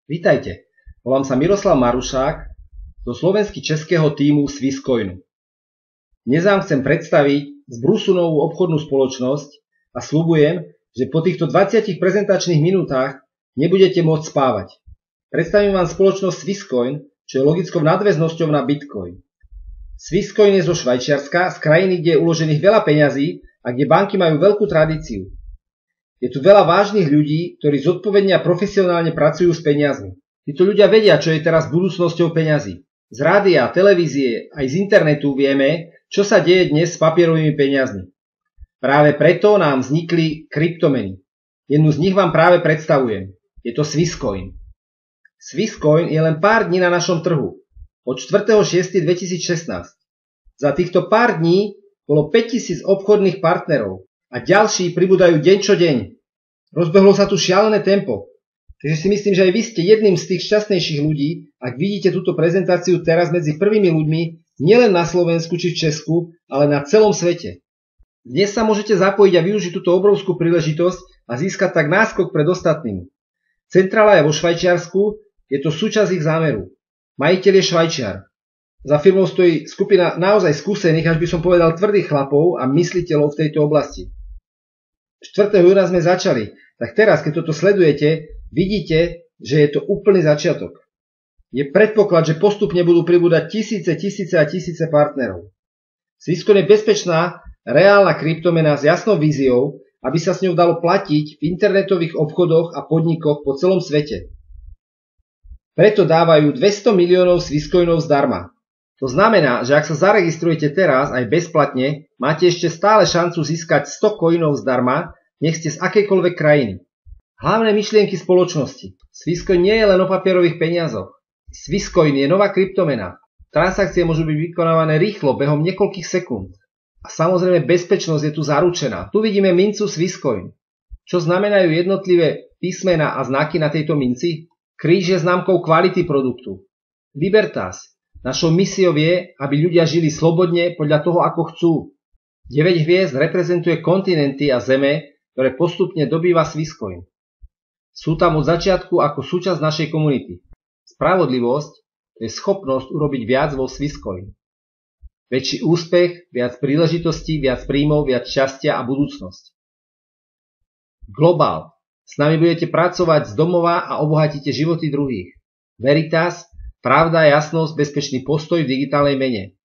Vítajte, volám sa Miroslav Marušák zo slovenský-českého tímu Swisscoinu. Dnes vám chcem predstaviť zbrúsunovú obchodnú spoločnosť a sľubujem, že po týchto 20 prezentačných minútach nebudete môcť spávať. Predstavím vám spoločnosť Swisscoin, čo je logickou nadväznosťou na Bitcoin. Swisscoin je zo Švajčiarska, z krajiny, kde je uložených veľa peňazí a kde banky majú veľkú tradíciu. Je tu veľa vážnych ľudí, ktorí zodpovedne a profesionálne pracujú s peniazmi. Títo ľudia vedia, čo je teraz budúcnosťou peňazí. Z rádia, televízie aj z internetu vieme, čo sa deje dnes s papierovými peniazmi. Práve preto nám vznikli kryptomeny. Jednu z nich vám práve predstavujem. Je to Swisscoin. Swisscoin je len pár dní na našom trhu. Od 4.6.2016. Za týchto pár dní bolo 5000 obchodných partnerov a ďalší pribúdajú deň čo deň. Rozbehlo sa tu šialené tempo. Takže si myslím, že aj vy ste jedným z tých šťastnejších ľudí, ak vidíte túto prezentáciu teraz medzi prvými ľuďmi, nielen na Slovensku či v Česku, ale na celom svete. Dnes sa môžete zapojiť a využiť túto obrovskú príležitosť a získať tak náskok pred ostatnými. Centrála je vo Švajčiarsku, je to súčasť ich zámeru. Majiteľ je Švajčiar. Za firmou stojí skupina naozaj skúsených, až by som povedal tvrdých chlapov a mysliteľov v tejto oblasti. 4. júna sme začali, tak teraz, keď toto sledujete, vidíte, že je to úplný začiatok. Je predpoklad, že postupne budú pribúdať tisíce partnerov. Swisscoin je bezpečná, reálna kryptomena s jasnou víziou, aby sa s ňou dalo platiť v internetových obchodoch a podnikoch po celom svete. Preto dávajú 200 miliónov Swisscoinov zdarma. To znamená, že ak sa zaregistrujete teraz aj bezplatne, máte ešte stále šancu získať 100 coinov zdarma, nech ste z akejkoľvek krajiny. Hlavné myšlienky spoločnosti. Swisscoin nie je len o papierových peniazoch. Swisscoin je nová kryptomena. Transakcie môžu byť vykonávané rýchlo, behom niekoľkých sekúnd. A samozrejme bezpečnosť je tu zaručená. Tu vidíme mincu Swisscoin. Čo znamenajú jednotlivé písmená a znaky na tejto minci? Kríž je známkou kvality produktu. Libertas. Našou misiou je, aby ľudia žili slobodne podľa toho, ako chcú. 9 hviezd reprezentuje kontinenty a zeme, ktoré postupne dobýva Swisscoin. Sú tam od začiatku ako súčasť našej komunity. Spravodlivosť je schopnosť urobiť viac vo Swisscoin. Väčší úspech, viac príležitostí, viac príjmov, viac šťastia a budúcnosť. Globál. S nami budete pracovať z domova a obohatíte životy druhých. Veritas. Pravda, jasnosť, bezpečný postoj v digitálnej mene.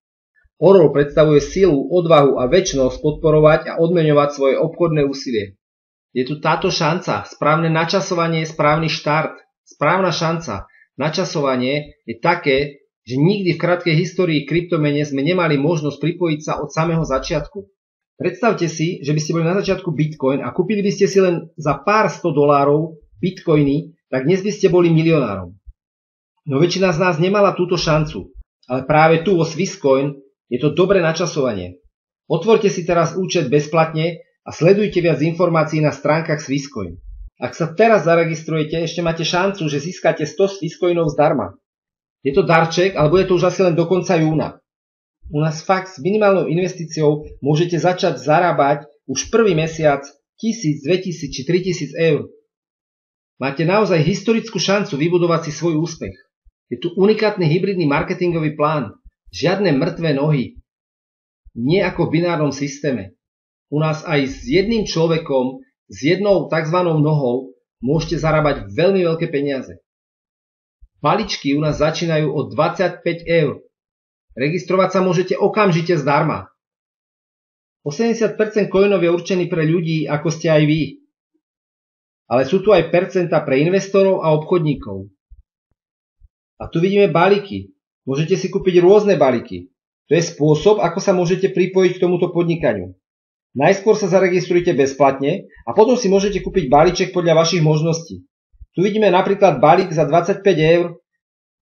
Orol predstavuje silu, odvahu a večnosť podporovať a odmeňovať svoje obchodné úsilie. Je tu táto šanca, správne načasovanie je správny štart, správna šanca. Načasovanie je také, že nikdy v krátkej histórii kryptomene sme nemali možnosť pripojiť sa od samého začiatku. Predstavte si, že by ste boli na začiatku Bitcoin a kúpili by ste si len za pár $100 Bitcoiny, tak dnes by ste boli milionárom. No väčšina z nás nemala túto šancu, ale práve tu vo Swisscoin je to dobré načasovanie. Otvorte si teraz účet bezplatne a sledujte viac informácií na stránkach Swisscoin. Ak sa teraz zaregistrujete, ešte máte šancu, že získate 100 Swisscoinov zdarma. Je to darček, alebo je to už asi len do konca júna. U nás fakt s minimálnou investíciou môžete začať zarábať už prvý mesiac 1000, 2000 či 3000 eur. Máte naozaj historickú šancu vybudovať si svoj úspech. Je tu unikátny hybridný marketingový plán. Žiadne mŕtve nohy. Nie ako v binárnom systéme. U nás aj s jedným človekom, s jednou tzv. Nohou môžete zarábať veľmi veľké peniaze. Balíčky u nás začínajú od 25 eur. Registrovať sa môžete okamžite zdarma. 80% coinov je určený pre ľudí, ako ste aj vy. Ale sú tu aj percenta pre investorov a obchodníkov. A tu vidíme balíky. Môžete si kúpiť rôzne balíky. To je spôsob, ako sa môžete pripojiť k tomuto podnikaniu. Najskôr sa zaregistrujte bezplatne a potom si môžete kúpiť balíček podľa vašich možností. Tu vidíme napríklad balík za 25 eur,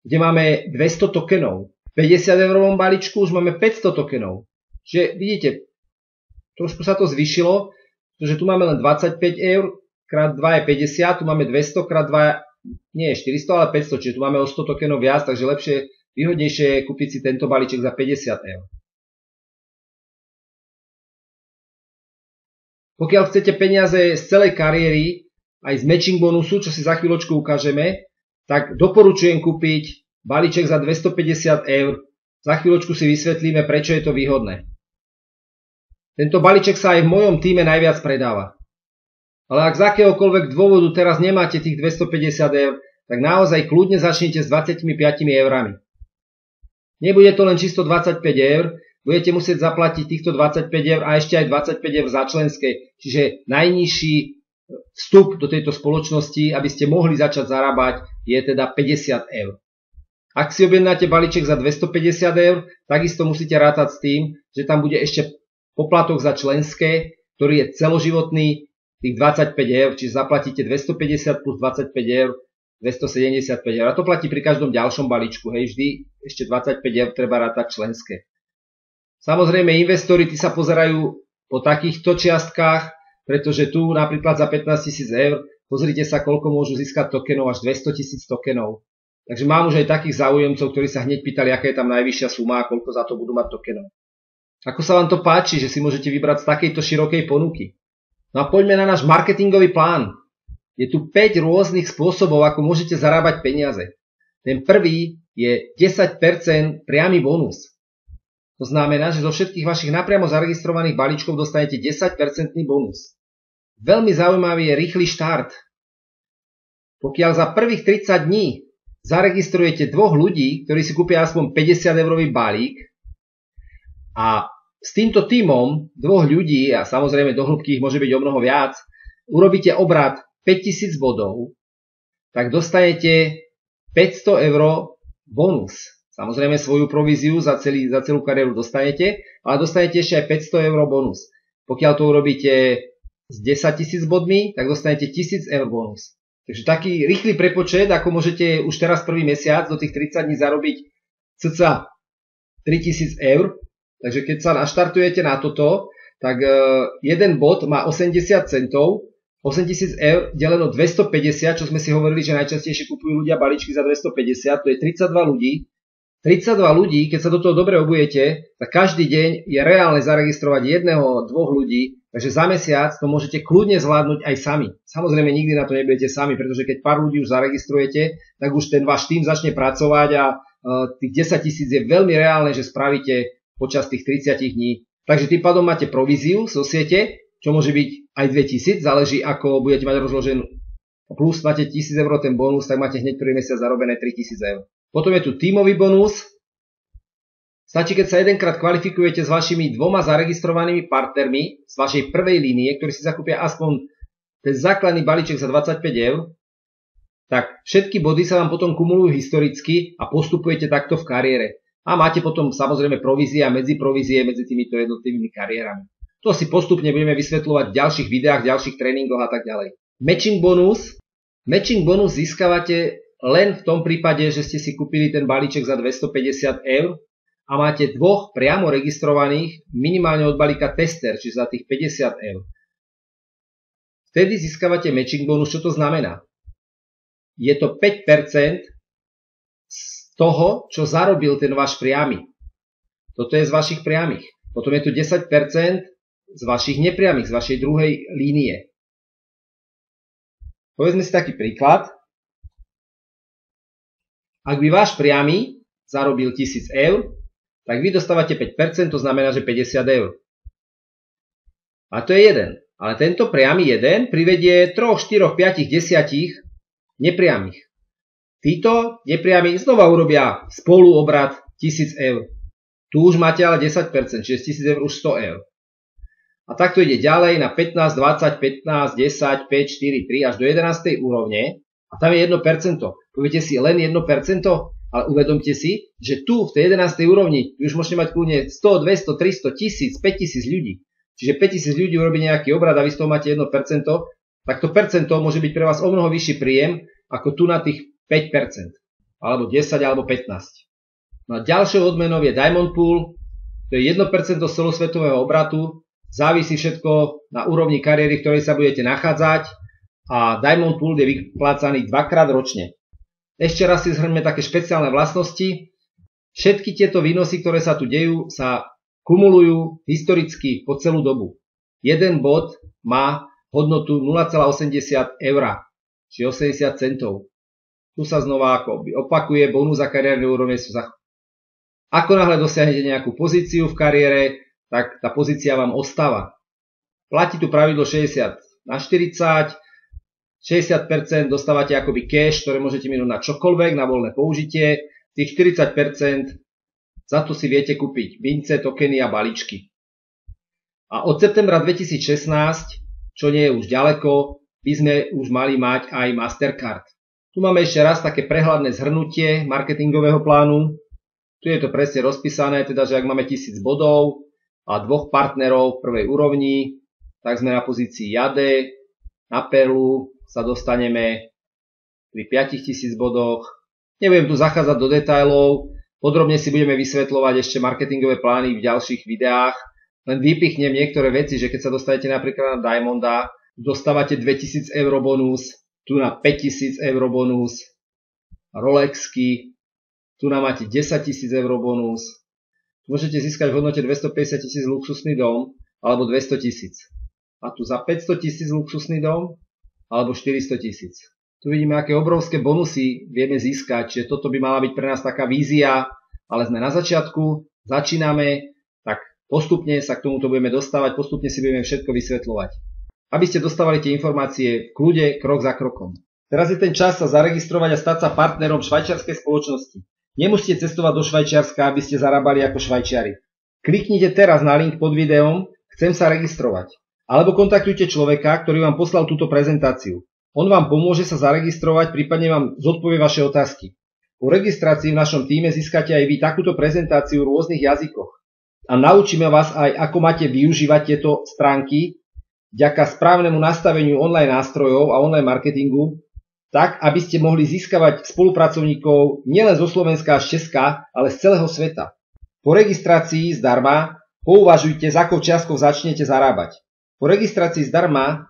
kde máme 200 tokenov. V 50 eurovom balíčku už máme 500 tokenov. Čiže vidíte, trošku sa to zvyšilo, pretože tu máme len 25 eur, krát 2 je 50, tu máme 200, krát 2 nie je 400, ale 500, čiže tu máme o 100 tokenov viac, takže lepšie, výhodnejšie je kúpiť si tento balíček za 50 eur. Pokiaľ chcete peniaze z celej kariéry, aj z matching bonusu, čo si za chvíľočku ukážeme, tak doporučujem kúpiť balíček za 250 eur. Za chvíľočku si vysvetlíme, prečo je to výhodné. Tento balíček sa aj v mojom týme najviac predáva. Ale ak z akéhokoľvek dôvodu teraz nemáte tých 250 eur, tak naozaj kľudne začnite s 25 eurami. Nebude to len čisto 25 eur, budete musieť zaplatiť týchto 25 eur a ešte aj 25 eur za členské, čiže najnižší vstup do tejto spoločnosti, aby ste mohli začať zarábať, je teda 50 eur. Ak si objednáte balíček za 250 eur, takisto musíte rátať s tým, že tam bude ešte poplatok za členské, ktorý je celoživotný, tých 25 eur, čiže zaplatíte 250 plus 25 eur, 275 eur. A to platí pri každom ďalšom balíčku, hej, vždy ešte 25 eur treba rátať členské. Samozrejme, investori tí sa pozerajú po takýchto čiastkách, pretože tu napríklad za 15 000 eur, pozrite sa, koľko môžu získať tokenov, až 200 000 tokenov. Takže mám už aj takých záujemcov, ktorí sa hneď pýtali, aká je tam najvyššia suma a koľko za to budú mať tokenov. Ako sa vám to páči, že si môžete vybrať z takejto širokej ponuky? No a poďme na náš marketingový plán. Je tu 5 rôznych spôsobov, ako môžete zarábať peniaze. Ten prvý je 10% priamy bonus. To znamená, že zo všetkých vašich napriamo zaregistrovaných balíčkov dostanete 10% bonus. Veľmi zaujímavý je rýchly štart. Pokiaľ za prvých 30 dní zaregistrujete 2 ľudí, ktorí si kúpia aspoň 50-eurový balík a s týmto tímom 2 ľudí, a samozrejme do hĺbky ich môže byť o mnoho viac, urobíte obrat 5000 bodov, tak dostanete 500 eur bonus. Samozrejme svoju províziu za celú kariéru dostanete, ale dostanete ešte aj 500 eur bonus. Pokiaľ to urobíte s 10 000 bodmi, tak dostanete 1000 eur bonus. Takže taký rýchly prepočet, ako môžete už teraz prvý mesiac do tých 30 dní zarobiť cca 3000 eur. Takže keď sa naštartujete na toto, tak jeden bod má 80 centov, 8000 eur deleno 250, čo sme si hovorili, že najčastejšie kupujú ľudia balíčky za 250, to je 32 ľudí. 32 ľudí, keď sa do toho dobre obujete, tak každý deň je reálne zaregistrovať 1-2 ľudí, takže za mesiac to môžete kľudne zvládnuť aj sami. Samozrejme nikdy na to nebudete sami, pretože keď pár ľudí už zaregistrujete, tak už ten váš tím začne pracovať a tých 10 000 je veľmi reálne, že spravíte počas tých 30 dní. Takže tým pádom máte províziu zo siete, čo môže byť aj 2000, záleží ako budete mať rozloženú. Plus máte 1000 eur ten bonus, tak máte hneď prvý mesiac zarobené 3000 eur. Potom je tu tímový bonus. Stačí, keď sa jedenkrát kvalifikujete s vašimi 2 zaregistrovanými partnermi z vašej prvej línie, ktorí si zakúpia aspoň ten základný balíček za 25 eur, tak všetky body sa vám potom kumulujú historicky a postupujete takto v kariére. A máte potom samozrejme provízie a medziprovízie medzi týmito jednotlivými kariérami. To si postupne budeme vysvetľovať v ďalších videách, ďalších tréningoch a tak ďalej. Matching bonus. Matching bonus získavate len v tom prípade, že ste si kúpili ten balíček za 250 eur a máte 2 priamo registrovaných minimálne od balíka tester, čiže za tých 50 eur. Vtedy získavate matching bonus. Čo to znamená? Je to 5% z toho, čo zarobil ten váš priamy. Toto je z vašich priamých. Potom je tu 10% z vašich nepriamých, z vašej druhej línie. Povedzme si taký príklad. Ak by váš priamy zarobil 1000 eur, tak vy dostávate 5%, to znamená, že 50 eur. A to je jeden. Ale tento priamy jeden privedie 3, 4, 5, 10 nepriamých. Títo nepriami znova urobia spolu obrat 1000 eur. Tu už máte ale 10%, čiže 1000 eur už 100 eur. A takto ide ďalej na 15, 20, 15, 10, 5, 4, 3 až do 11. úrovne. A tam je 1%. Poviete si len 1%, ale uvedomte si, že tu v tej 11. úrovni vy už môžete mať kľudne 100, 200, 300, 1000, 5000 ľudí. Čiže 5000 ľudí urobí nejaký obrad a vy z toho máte 1%, tak to percento môže byť pre vás o mnoho vyšší príjem ako tu na tých 5%. Alebo 10, alebo 15. No a ďalšou odmenou je Diamond Pool, to je 1% celosvetového obratu, závisí všetko na úrovni kariéry, v ktorej sa budete nachádzať a Diamond Pool je vyplácaný 2-krát ročne. Ešte raz si zhrňme také špeciálne vlastnosti. Všetky tieto výnosy, ktoré sa tu dejú, sa kumulujú historicky po celú dobu. Jeden bod má hodnotu 0,80 eur, čiže 80 centov. Tu sa znova opakuje, bonus a kariérne úrovne sú zachovávané. Ako náhle dosiahnete nejakú pozíciu v kariére, tak tá pozícia vám ostáva. Platí tu pravidlo 60/40, 60% dostávate akoby cash, ktoré môžete minúť na čokoľvek, na voľné použitie, tých 40% za to si viete kúpiť mince, tokeny a balíčky. A od septembra 2016, čo nie je už ďaleko, by sme už mali mať aj Mastercard. Tu máme ešte raz také prehľadné zhrnutie marketingového plánu. Tu je to presne rozpísané, teda že ak máme 1000 bodov a 2 partnerov v prvej úrovni, tak sme na pozícii Jade, na Perlu sa dostaneme pri 5000 bodoch. Nebudem tu zachádzať do detailov, podrobne si budeme vysvetľovať ešte marketingové plány v ďalších videách. Len vypichnem niektoré veci, že keď sa dostanete napríklad na Diamonda, dostávate 2000 eur bonus, tu na 5000 eur bonus, Rolexky, tu na máte 10 000 eur bonus. Môžete získať v hodnote 250 000 luxusný dom alebo 200 000. A tu za 500 000 luxusný dom alebo 400 000. Tu vidíme, aké obrovské bonusy vieme získať, čiže toto by mala byť pre nás taká vízia, ale sme na začiatku, začíname, tak postupne sa k tomuto budeme dostávať, postupne si budeme všetko vysvetľovať. Aby ste dostávali tie informácie v kľude, krok za krokom. Teraz je ten čas sa zaregistrovať a stať sa partnerom švajčiarskej spoločnosti. Nemusíte cestovať do Švajčiarska, aby ste zarábali ako Švajčiari. Kliknite teraz na link pod videom, chcem sa registrovať. Alebo kontaktujte človeka, ktorý vám poslal túto prezentáciu. On vám pomôže sa zaregistrovať, prípadne vám zodpovie vaše otázky. Po registrácii v našom tíme získate aj vy takúto prezentáciu v rôznych jazykoch. A naučíme vás aj, ako máte využívať tieto stránky vďaka správnemu nastaveniu online nástrojov a online marketingu, tak, aby ste mohli získavať spolupracovníkov nielen zo Slovenska a z Česka, ale z celého sveta. Po registrácii zdarma pouvažujte, za akou čiastkou začnete zarábať. Po registrácii zdarma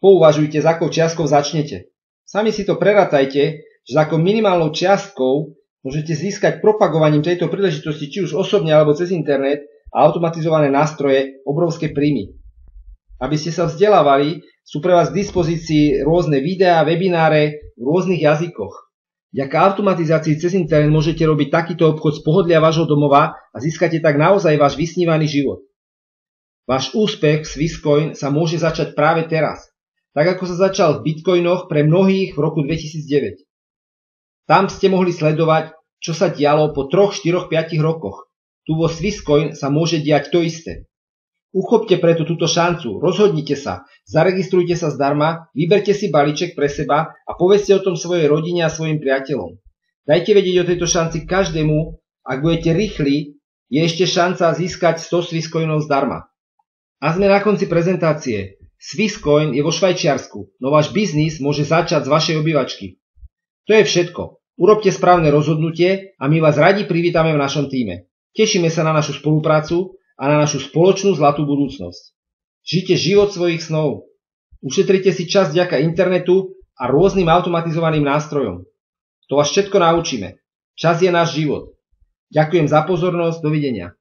pouvažujte, za akou čiastkou začnete. Sami si to prerátajte, že za akou minimálnou čiastkou môžete získať propagovaním tejto príležitosti, či už osobne alebo cez internet a automatizované nástroje, obrovské príjmy. Aby ste sa vzdelávali, sú pre vás k dispozícii rôzne videá, webináre v rôznych jazykoch. Vďaka automatizácii cez internet môžete robiť takýto obchod z pohodlia vášho domova a získate tak naozaj váš vysnívaný život. Váš úspech v Swisscoin sa môže začať práve teraz, tak ako sa začal v bitcoinoch pre mnohých v roku 2009. Tam ste mohli sledovať, čo sa dialo po 3, 4, 5 rokoch. Tu vo Swisscoin sa môže diať to isté. Uchopte preto túto šancu, rozhodnite sa, zaregistrujte sa zdarma, vyberte si balíček pre seba a povedzte o tom svojej rodine a svojim priateľom. Dajte vedieť o tejto šanci každému, ak budete rýchli, je ešte šanca získať 100 Swisscoinov zdarma. A sme na konci prezentácie. Swisscoin je vo Švajčiarsku, no váš biznis môže začať z vašej obývačky. To je všetko. Urobte správne rozhodnutie a my vás radi privítame v našom tíme. Tešíme sa na našu spoluprácu a na našu spoločnú zlatú budúcnosť. Žite život svojich snov. Ušetrite si čas vďaka internetu a rôznym automatizovaným nástrojom. To vás všetko naučíme. Čas je náš život. Ďakujem za pozornosť, dovidenia.